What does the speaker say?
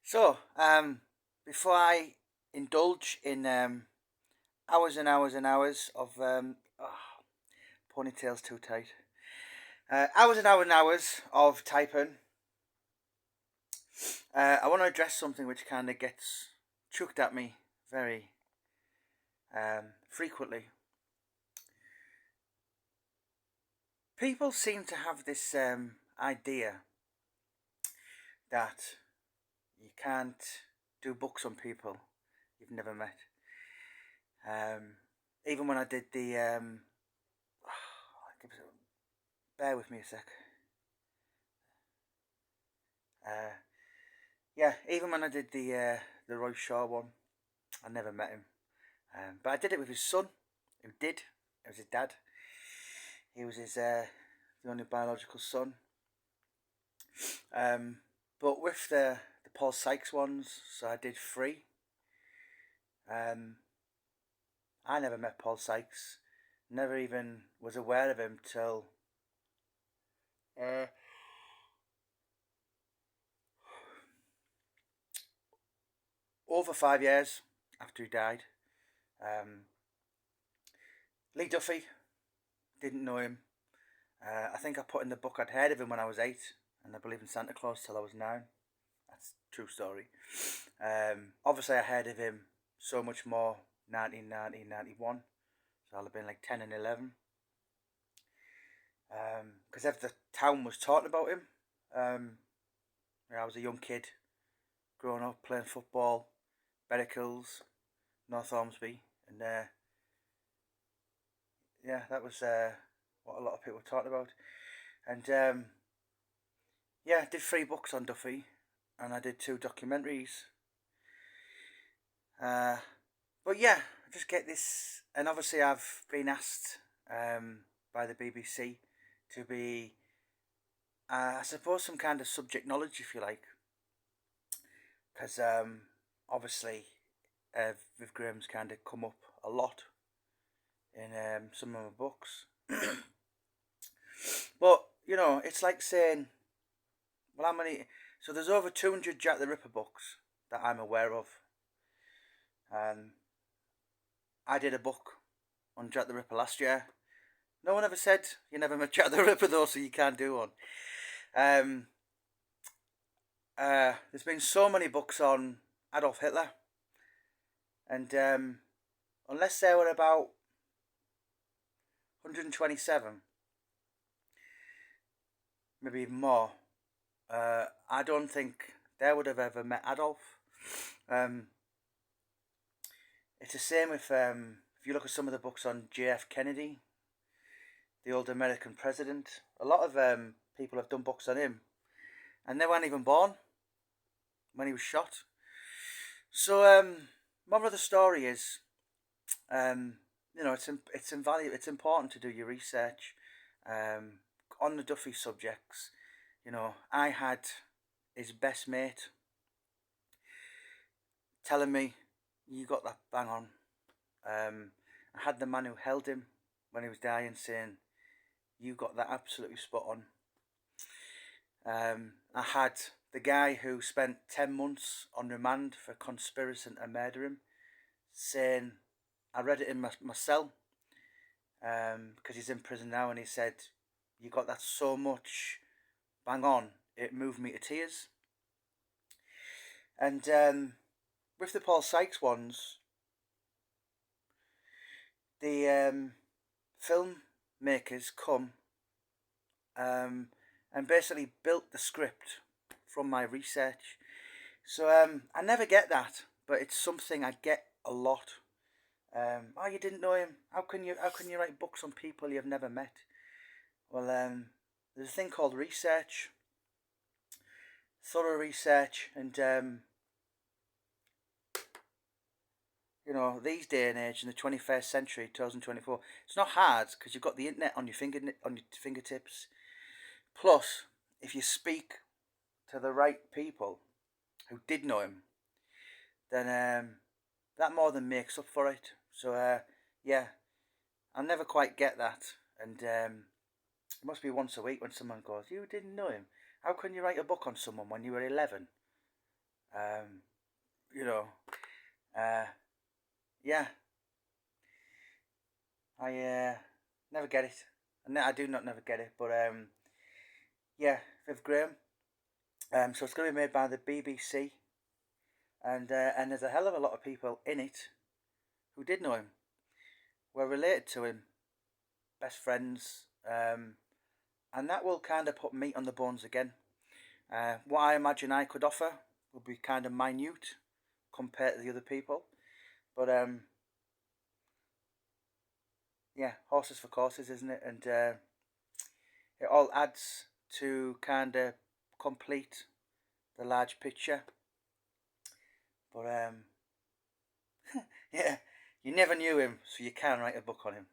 So, before I indulge in hours and hours and hours of ponytail's too tight. Hours and hours and hours of typing. I want to address something which kind of gets chucked at me very frequently. People seem to have this idea that you can't do books on people you've never met. Even when I did the bear with me a sec. Uh, yeah, even when I did the Roy Shaw one, I never met him, but I did it with his son, who did. It was his dad. He was his the only biological son. Um, but with the Paul Sykes ones, so I did three. I never met Paul Sykes. Never even was aware of him till uh, over 5 years after he died. Um, Lee Duffy, didn't know him. I think I put in the book I'd heard of him when I was 8, and I believed in Santa Claus till I was 9. That's a true story. Obviously, I heard of him so much more 1990, 91. So I'll have been like 10 and 11. Because the town was talking about him. I was a young kid growing up playing football, Berricles, North Ormsby, and yeah, that was what a lot of people were talking about. And yeah, I did 3 books on Duffy, and I did 2 documentaries. But yeah, I just get this, and obviously I've been asked by the BBC to be, I suppose, some kind of subject knowledge, if you like, because obviously Viv Graham's kind of come up a lot in some of my books. But you know, it's like saying, well, how many? So there's over 200 Jack the Ripper books that I'm aware of. Um, I did a book on Jack the Ripper last year. No one ever said you never met Jack the Ripper though, so you can't do one. Um, there's been so many books on Adolf Hitler, and unless there were about 127, maybe even more, I don't think they would have ever met Adolf. Um, it's the same if you look at some of the books on J.F. Kennedy, the old American president. A lot of people have done books on him, and they weren't even born when he was shot. So, moral of the story is, um, you know, it's invaluable. It's important to do your research um, on the Duffy subjects. You know, I had his best mate telling me, "You got that bang on." I had the man who held him when he was dying saying, "You got that absolutely spot on." I had the guy who spent 10 months on remand for conspiracy to murder him saying, I read it in my cell because he's in prison now, and he said, "You got that so much bang on, it moved me to tears." And with the Paul Sykes ones, the filmmakers come and basically built the script from my research. So I never get that, but it's something I get a lot. Oh, you didn't know him? How can you write books on people you've never met? Well, there's a thing called research, thorough research, and you know, these day and age in the 21st century, 2024, it's not hard because you've got the internet on your fingertips. Plus, if you speak to the right people who did know him, then that more than makes up for it. So yeah, I'll never quite get that, and it must be once a week when someone goes, "You didn't know him? How can you write a book on someone when you were 11?" You know, yeah, I never get it. I do not never get it, but yeah, Viv Graham. So it's going to be made by the BBC, and there's a hell of a lot of people in it who did know him, were related to him, best friends, and that will kind of put meat on the bones again. What I imagine I could offer would be kind of minute compared to the other people, but yeah, horses for courses, isn't it? And it all adds to kind of complete the large picture. But yeah, you never knew him, so you can write a book on him.